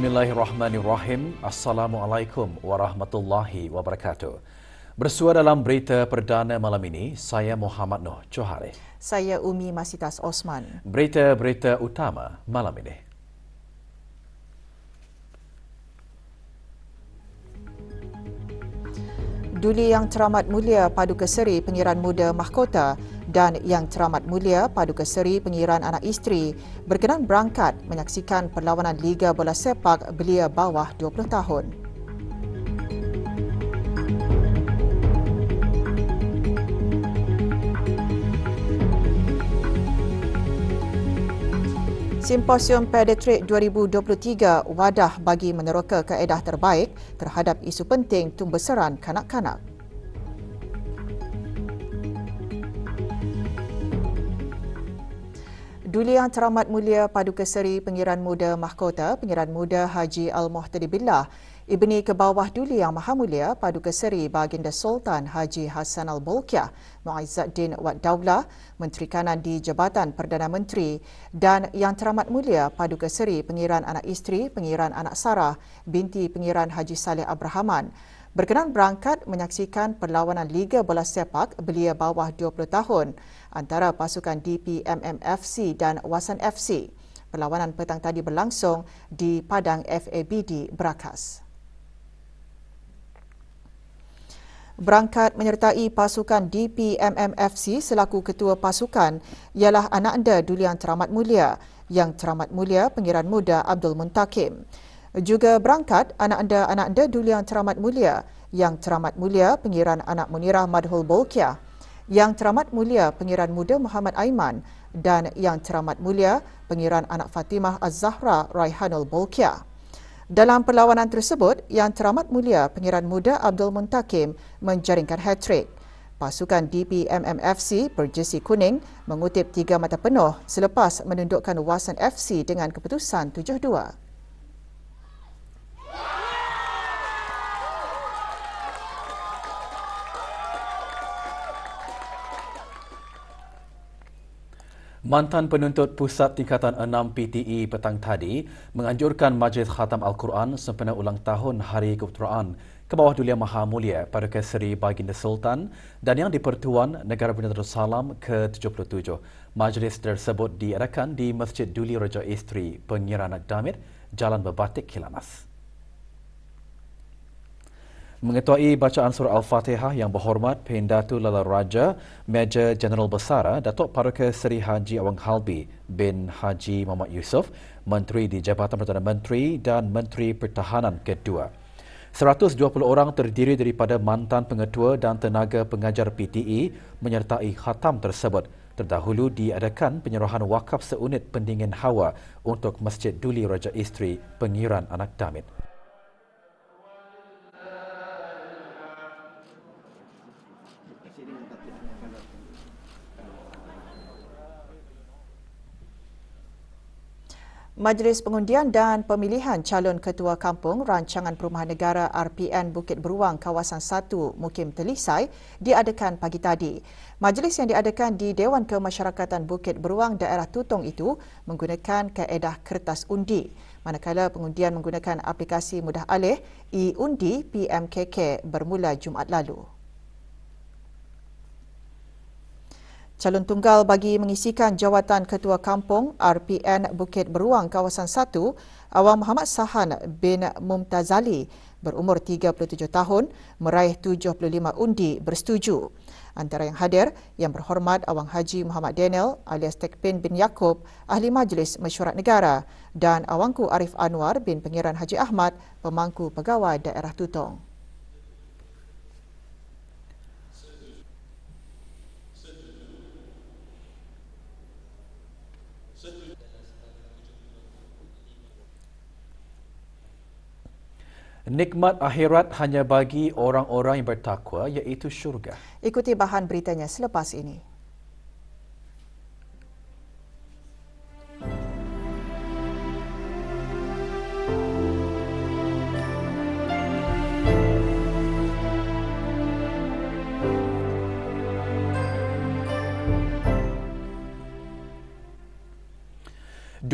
Bismillahirrahmanirrahim. Assalamualaikum warahmatullahi wabarakatuh. Bersua dalam berita perdana malam ini, saya Muhammad Noh Johari. Saya Umi Masitas Osman. Berita-berita utama malam ini. Duli Yang Teramat Mulia Paduka Seri Pengiran Muda Mahkota dan Yang Teramat Mulia Paduka Seri Pengiran Anak Isteri berkenan berangkat menyaksikan perlawanan Liga Bola Sepak Belia Bawah 20 tahun. Simposium Pediatrik 2023 wadah bagi meneroka kaedah terbaik terhadap isu penting tumbeseran kanak-kanak. Duli Yang Teramat Mulia Paduka Seri Pengiran Muda Mahkota Pengiran Muda Haji Al-Muhtadi Billah Ibni Kebawah Duli Yang Maha Mulia Paduka Seri Baginda Sultan Haji Hassan Al-Bolkiah Muizzuddin Wad Daulah Menteri Kanan di Jabatan Perdana Menteri dan Yang Teramat Mulia Paduka Seri Pengiran Anak Isteri Pengiran Anak Sarah binti Pengiran Haji Saleh Abrahaman berkenan berangkat menyaksikan perlawanan Liga Bola Sepak Belia Bawah 20 tahun antara pasukan DPMM-FC dan Wasan FC. Perlawanan petang tadi berlangsung di Padang FABD Berakas. Berangkat menyertai pasukan DPMM-FC selaku ketua pasukan ialah anak anda Duli Yang Teramat Mulia, Yang Teramat Mulia Pengiran Muda Abdul Muntakim. Juga berangkat anak anda Duli Yang Teramat Mulia, Yang Teramat Mulia Pengiran Anak Munirah Madhul Bolkiah, Yang Teramat Mulia Pengiran Muda Muhammad Aiman dan Yang Teramat Mulia Pengiran Anak Fatimah Az-Zahra Raihanul Bolkiah. Dalam perlawanan tersebut, Yang Teramat Mulia Pengiran Muda Abdul Muntakim menjaringkan hat-trick. Pasukan DPMM-FC berjersey kuning mengutip 3 mata penuh selepas menundukkan Wasan FC dengan keputusan 7-2. Mantan penuntut Pusat Tingkatan 6 PTE petang tadi menganjurkan Majlis Khatam Al-Quran sempena ulang tahun Hari Kepeteraan Kebawah Duli Yang Maha Mulia Paduka Seri Baginda Sultan dan Yang di-Pertuan Negara Brunei Darussalam ke-77. Majlis tersebut diadakan di Masjid Duli Raja Isteri Pengiran Anak Damit, Jalan Berbatik, Kilanas. Mengetuai bacaan surah Al-Fatihah Yang Berhormat Pendatu Lala Raja Major Jeneral Besara Datuk Paduka Seri Haji Awang Halbi bin Haji Muhammad Yusof, Menteri di Jabatan Perdana Menteri dan Menteri Pertahanan kedua. 120 orang terdiri daripada mantan pengetua dan tenaga pengajar PTE menyertai khatam tersebut. Terdahulu diadakan penyerahan wakaf seunit pendingin hawa untuk Masjid Duli Raja Isteri Pengiran Anak Damit. Majlis Pengundian dan Pemilihan Calon Ketua Kampung Rancangan Perumahan Negara RPN Bukit Beruang Kawasan 1 Mukim Telisai diadakan pagi tadi. Majlis yang diadakan di Dewan Kemasyarakatan Bukit Beruang Daerah Tutong itu menggunakan kaedah kertas undi, manakala pengundian menggunakan aplikasi mudah alih e-undi PMKK bermula Jumaat lalu. Calon tunggal bagi mengisikan jawatan Ketua Kampung RPN Bukit Beruang Kawasan 1, Awang Muhammad Sahan bin Mumtazali berumur 37 tahun meraih 75 undi bersetuju. Antara yang hadir, Yang Berhormat Awang Haji Muhammad Daniel alias Tekpin bin Yaakob, Ahli Majlis Mesyuarat Negara dan Awangku Arif Anwar bin Pengiran Haji Ahmad, Pemangku Pegawai Daerah Tutong. Nikmat akhirat hanya bagi orang-orang yang bertakwa, iaitu syurga. Ikuti bahan beritanya selepas ini.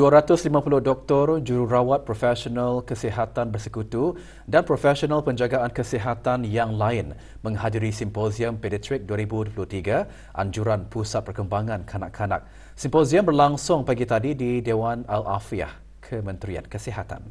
250 doktor, jururawat profesional kesihatan bersekutu dan profesional penjagaan kesihatan yang lain menghadiri Simposium Pediatrik 2023 Anjuran Pusat Perkembangan Kanak-Kanak. Simposium berlangsung pagi tadi di Dewan Al-Afiah, Kementerian Kesihatan.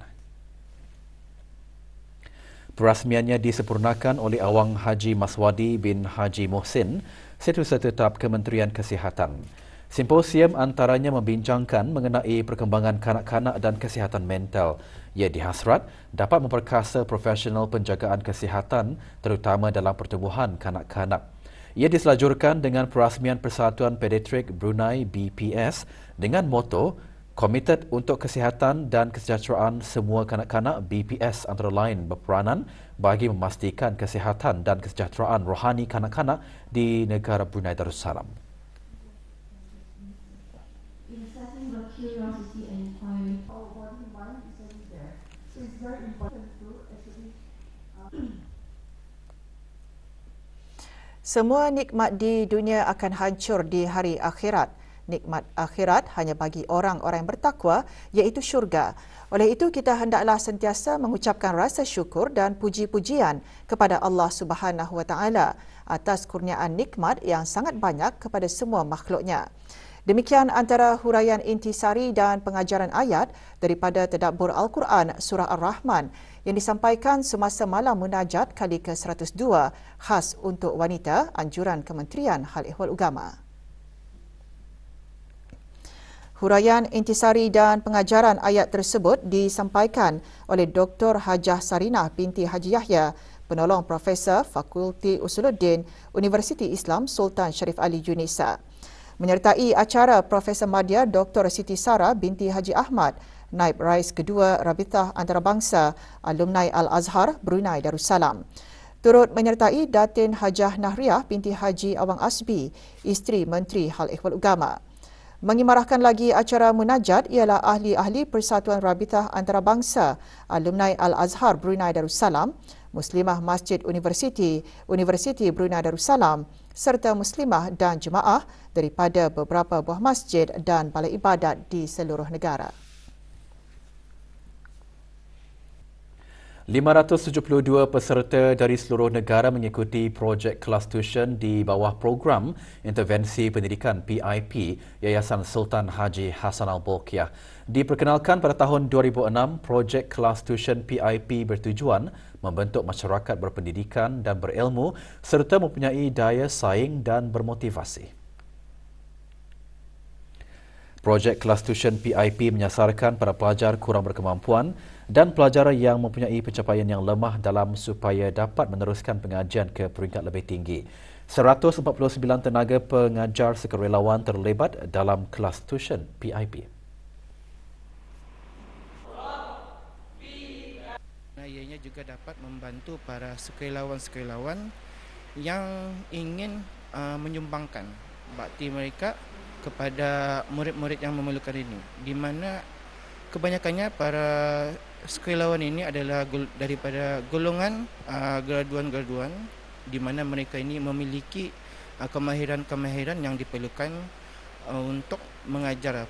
Perasmiannya disempurnakan oleh Awang Haji Maswadi bin Haji Mohsin, Setiausaha Tetap Kementerian Kesihatan. Simposium antaranya membincangkan mengenai perkembangan kanak-kanak dan kesihatan mental. Ia dihasrat dapat memperkasa profesional penjagaan kesihatan terutama dalam pertumbuhan kanak-kanak. Ia diselajurkan dengan perasmian Persatuan Pediatrik Brunei BPS dengan moto Komited untuk Kesihatan dan Kesejahteraan Semua Kanak-kanak. BPS antara lain berperanan bagi memastikan kesihatan dan kesejahteraan rohani kanak-kanak di negara Brunei Darussalam. Curiosity and inquiry. Our body mind is already there, so it's very important to actually. Semua nikmat di dunia akan hancur di hari akhirat. Nikmat akhirat hanya bagi orang-orang yang bertakwa, iaitu syurga. Oleh itu, kita hendaklah sentiasa mengucapkan rasa syukur dan puji-pujian kepada Allah Subhanahu Wa Taala atas kurniaan nikmat yang sangat banyak kepada semua makhluknya. Demikian antara huraian intisari dan pengajaran ayat daripada Tadabbur Al-Quran Surah Ar-Rahman yang disampaikan semasa malam munajat kali ke-102 khas untuk wanita anjuran Kementerian Hal Ehwal Agama. Huraian intisari dan pengajaran ayat tersebut disampaikan oleh Dr. Hajah Sarinah binti Haji Yahya, penolong Profesor Fakulti Usuluddin Universiti Islam Sultan Sharif Ali Junisa. Menyertai acara Profesor Madya Dr. Siti Sarah binti Haji Ahmad, Naib Rais Kedua Rabitah Antarabangsa Alumni Al-Azhar Brunei Darussalam. Turut menyertai Datin Hajah Nahriah binti Haji Awang Asbi, isteri Menteri Hal Ehwal Agama. Mengimarahkan lagi acara munajat ialah ahli-ahli Persatuan Rabitah Antarabangsa Alumni Al-Azhar Brunei Darussalam, Muslimah Masjid Universiti Brunei Darussalam serta Muslimah dan jemaah daripada beberapa buah masjid dan balai ibadat di seluruh negara. 572 peserta dari seluruh negara mengikuti projek kelas tuition di bawah program Intervensi Pendidikan PIP Yayasan Sultan Haji Hassan Al-Bolkiah. Diperkenalkan pada tahun 2006, projek kelas tuition PIP bertujuan membentuk masyarakat berpendidikan dan berilmu serta mempunyai daya saing dan bermotivasi. Projek kelas tuition PIP menyasarkan pada pelajar kurang berkemampuan dan pelajar yang mempunyai pencapaian yang lemah dalam supaya dapat meneruskan pengajian ke peringkat lebih tinggi. 149 tenaga pengajar sukarelawan terlibat dalam kelas tuition PIP. Ianya juga dapat membantu para sukarelawan-sukarelawan yang ingin menyumbangkan bakti mereka kepada murid-murid yang memerlukan ini, di mana kebanyakannya para sukarelawan ini adalah daripada golongan graduan-graduan, di mana mereka ini memiliki kemahiran-kemahiran yang diperlukan untuk mengajar.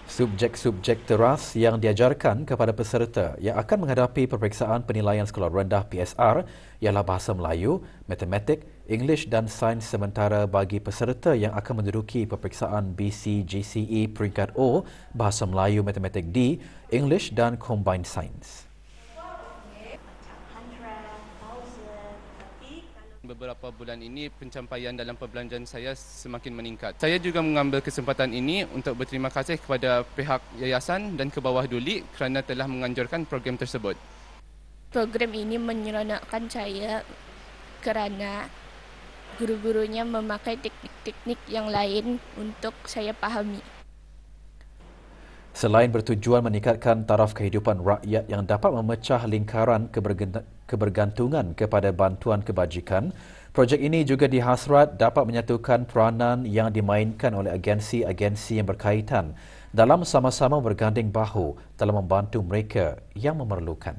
Subjek-subjek teras yang diajarkan kepada peserta yang akan menghadapi peperiksaan penilaian sekolah rendah PSR ialah Bahasa Melayu, Matematik, English dan Sains, sementara bagi peserta yang akan menduduki peperiksaan BC-GCE peringkat O, Bahasa Melayu, Matematik D, English dan Combined Science. Beberapa bulan ini pencapaian dalam perbelanjaan saya semakin meningkat. Saya juga mengambil kesempatan ini untuk berterima kasih kepada pihak yayasan dan ke bawah duli kerana telah menganjurkan program tersebut. Program ini menyeronokkan saya kerana guru-gurunya memakai teknik-teknik yang lain untuk saya pahami. Selain bertujuan meningkatkan taraf kehidupan rakyat yang dapat memecah lingkaran kebergantungan kepada bantuan kebajikan, projek ini juga dihasrat dapat menyatukan peranan yang dimainkan oleh agensi-agensi yang berkaitan dalam sama-sama berganding bahu dalam membantu mereka yang memerlukan.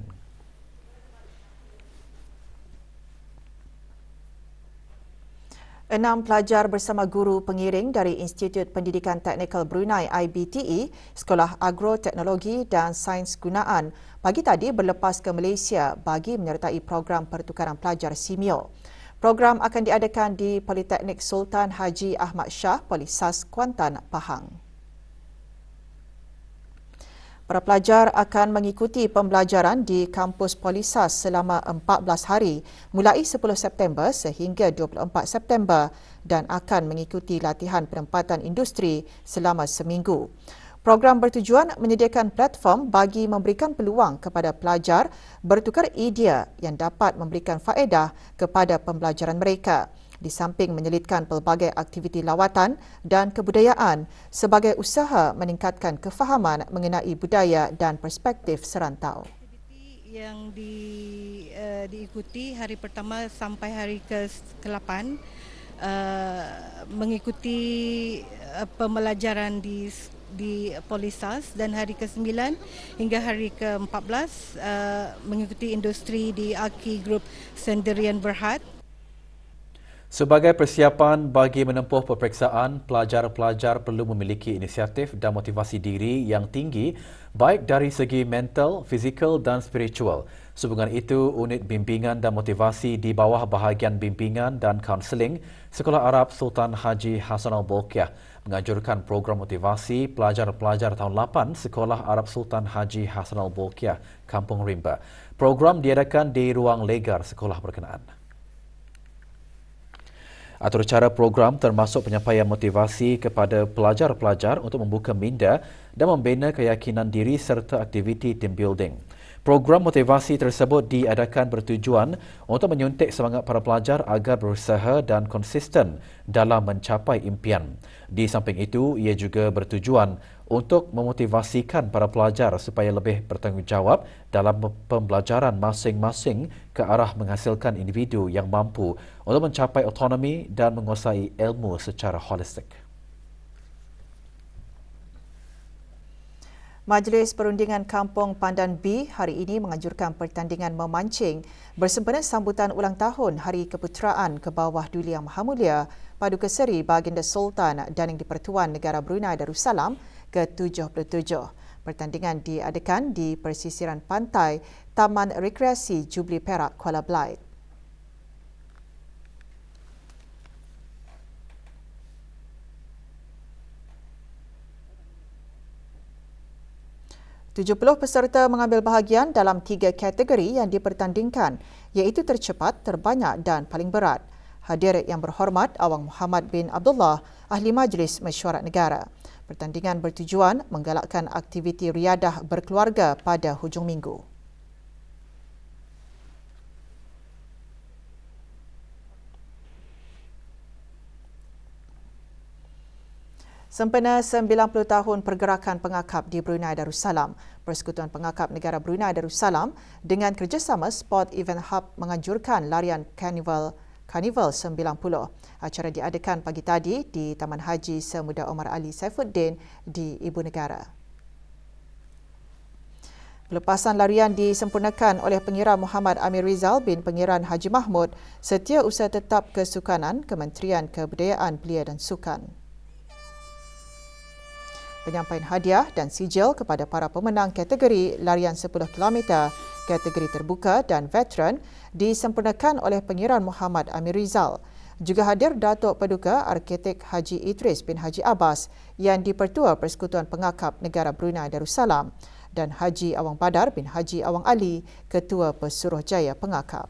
6 pelajar bersama guru pengiring dari Institut Pendidikan Teknikal Brunei IBTE, Sekolah Agroteknologi dan Sains Gunaan, pagi tadi berlepas ke Malaysia bagi menyertai program pertukaran pelajar SIMEO. Program akan diadakan di Politeknik Sultan Haji Ahmad Shah, Polisas, Kuantan, Pahang. Para pelajar akan mengikuti pembelajaran di kampus Polisas selama 14 hari mulai 10 September sehingga 24 September dan akan mengikuti latihan penempatan industri selama seminggu. Program bertujuan menyediakan platform bagi memberikan peluang kepada pelajar bertukar idea yang dapat memberikan faedah kepada pembelajaran mereka, di samping menyelitkan pelbagai aktiviti lawatan dan kebudayaan sebagai usaha meningkatkan kefahaman mengenai budaya dan perspektif serantau. Aktiviti yang diikuti hari pertama sampai hari ke-8 mengikuti pembelajaran di Polisas, dan hari ke-9 hingga hari ke-14 mengikuti industri di Aki Group Sendirian Berhad. Sebagai persiapan bagi menempuh peperiksaan, pelajar-pelajar perlu memiliki inisiatif dan motivasi diri yang tinggi baik dari segi mental, fizikal dan spiritual. Sehubungan itu, Unit Bimbingan dan Motivasi di bawah Bahagian Bimbingan dan Kaunseling Sekolah Arab Sultan Haji Hassanal Bolkiah menganjurkan program motivasi pelajar-pelajar tahun 8 Sekolah Arab Sultan Haji Hassanal Bolkiah, Kampung Rimba. Program diadakan di ruang legar sekolah berkenaan. Atur cara program termasuk penyampaian motivasi kepada pelajar-pelajar untuk membuka minda dan membina keyakinan diri serta aktiviti team building. Program motivasi tersebut diadakan bertujuan untuk menyuntik semangat para pelajar agar berusaha dan konsisten dalam mencapai impian. Di samping itu, ia juga bertujuan untuk memotivasikan para pelajar supaya lebih bertanggungjawab dalam pembelajaran masing-masing ke arah menghasilkan individu yang mampu untuk mencapai autonomi dan menguasai ilmu secara holistik. Majlis Perundingan Kampung Pandan B hari ini menganjurkan pertandingan memancing bersempena sambutan ulang tahun Hari Keputeraan ke bawah Duli Yang Maha Mulia Paduka Seri Baginda Sultan dan Yang di-Pertuan Negara Brunei Darussalam ke-77. Pertandingan diadakan di persisiran pantai Taman Rekreasi Jubli Perak, Kuala Belait. 70 peserta mengambil bahagian dalam 3 kategori yang dipertandingkan, iaitu tercepat, terbanyak dan paling berat. Hadir yang berhormat Awang Muhammad bin Abdullah, Ahli Majlis Mesyuarat Negara. Pertandingan bertujuan menggalakkan aktiviti riadah berkeluarga pada hujung minggu. Sempena 90 tahun pergerakan pengakap di Brunei Darussalam, Persekutuan Pengakap Negara Brunei Darussalam dengan kerjasama Sport Event Hub menganjurkan larian Carnival 90. Acara diadakan pagi tadi di Taman Haji Semuda Omar Ali Saifuddin di Ibu Negara. Pelepasan larian disempurnakan oleh Pengira Muhammad Amir Rizal bin Pengiran Haji Mahmud, Setiausaha Tetap Kesukanan, Kementerian Kebudayaan Belia dan Sukan. Penyampaian hadiah dan sijil kepada para pemenang kategori larian 10 km, kategori terbuka dan veteran disempurnakan oleh Pengiran Muhammad Amir Rizal. Juga hadir Datuk Paduka Arkitek Haji Idris bin Haji Abbas yang di-Pertua Persekutuan Pengakap Negara Brunei Darussalam dan Haji Awang Badar bin Haji Awang Ali, Ketua Pesuruhjaya Pengakap.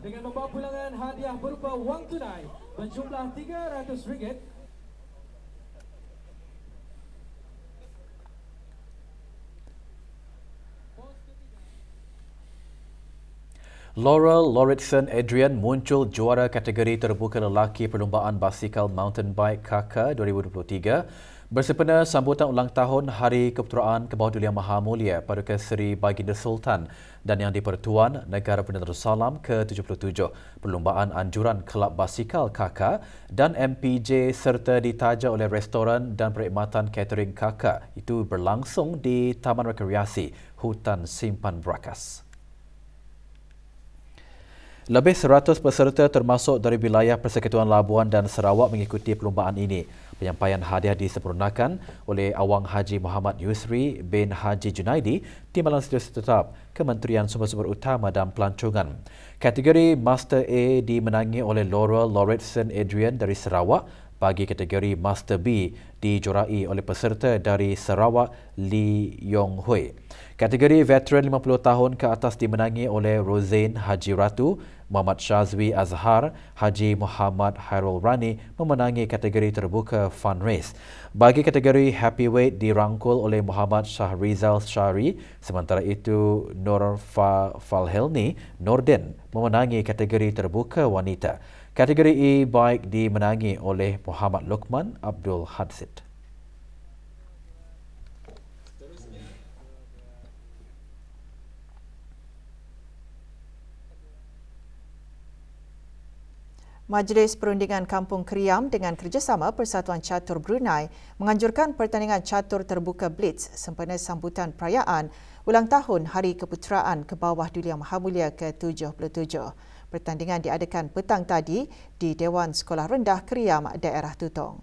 Dengan membawa pulangan hadiah berupa wang tunai berjumlah RM300. Laurel Lauritsen Adrian muncul juara kategori terbuka lelaki perlumbaan basikal mountain bike KAKA 2023 Bersempena sambutan ulang tahun Hari Keputeraan ke bawah Duli Yang Maha Mulia Paduka Seri Baginda Sultan dan Yang di-Pertuan Negara Perdana Darussalam ke-77, perlumbaan anjuran Kelab Basikal KK dan MPJ serta ditaja oleh restoran dan perkhidmatan catering KK itu berlangsung di Taman Rekreasi Hutan Simpan Brakas. Lebih 100 peserta termasuk dari wilayah Persekutuan Labuan dan Sarawak mengikuti perlumbaan ini. Penyampaian hadiah disempurnakan oleh Awang Haji Muhammad Yusri bin Haji Junaidi, Timbalan Setiausaha Tetap Kementerian Sumber-Sumber Utama dan Pelancongan. Kategori Master A dimenangi oleh Laurel Lauritsen Adrian dari Sarawak. Bagi kategori Master B dijuarai oleh peserta dari Sarawak Lee Yong Hui. Kategori Veteran 50 tahun ke atas dimenangi oleh Rozain Haji Ratu. Muhammad Shazwi Azhar Haji Muhammad Hairul Rani memenangi kategori terbuka Fun Race. Bagi kategori Happyweight dirangkul oleh Muhammad Shahrizal Shari, sementara itu Nur Falhelni Norden memenangi kategori terbuka wanita. Kategori E-Bike dimenangi oleh Muhammad Luqman Abdul Hadsid. Majlis Perundingan Kampung Kriam dengan kerjasama Persatuan Catur Brunei menganjurkan pertandingan catur terbuka Blitz sempena sambutan perayaan ulang tahun Hari Keputeraan ke bawah Duli Yang Maha Mulia ke-77. Pertandingan diadakan petang tadi di Dewan Sekolah Rendah Kriam, daerah Tutong.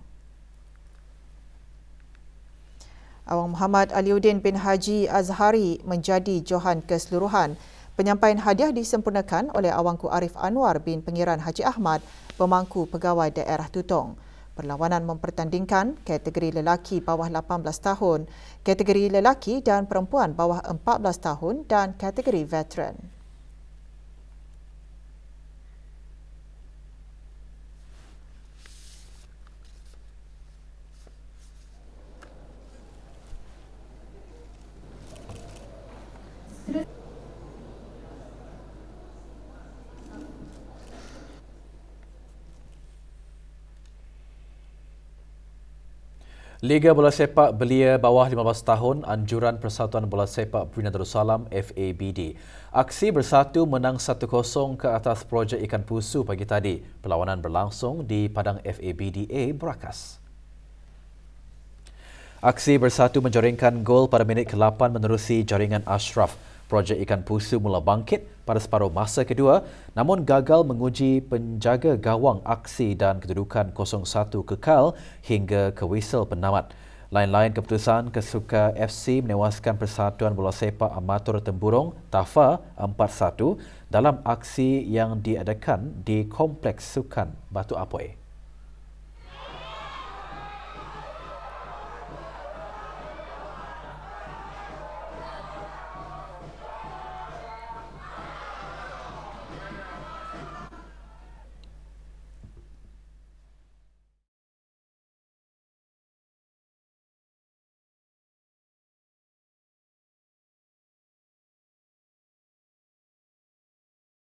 Awang Muhammad Aliuddin bin Haji Azhari menjadi Johan keseluruhan. Penyampaian hadiah disempurnakan oleh Awangku Arif Anwar bin Pengiran Haji Ahmad, pemangku pegawai daerah Tutong. Perlawanan mempertandingkan kategori lelaki bawah 18 tahun, kategori lelaki dan perempuan bawah 14 tahun dan kategori veteran. Liga Bola Sepak Belia bawah 15 tahun anjuran Persatuan Bola Sepak Brunei Darussalam FABD. Aksi bersatu menang 1-0 ke atas projek Ikan Pusu pagi tadi. Perlawanan berlangsung di Padang FABD A Brakas. Aksi bersatu menjaringkan gol pada minit ke-8 menerusi jaringan Ashraf. Projek Ikan Pusu mula bangkit pada separuh masa kedua namun gagal menguji penjaga gawang aksi dan kedudukan 0-1 kekal hingga ke whistle penamat. Lain-lain keputusan Kesuka FC menewaskan Persatuan Bola Sepak Amatur Temburong TAFA 4-1 dalam aksi yang diadakan di Kompleks Sukan Batu Apoi.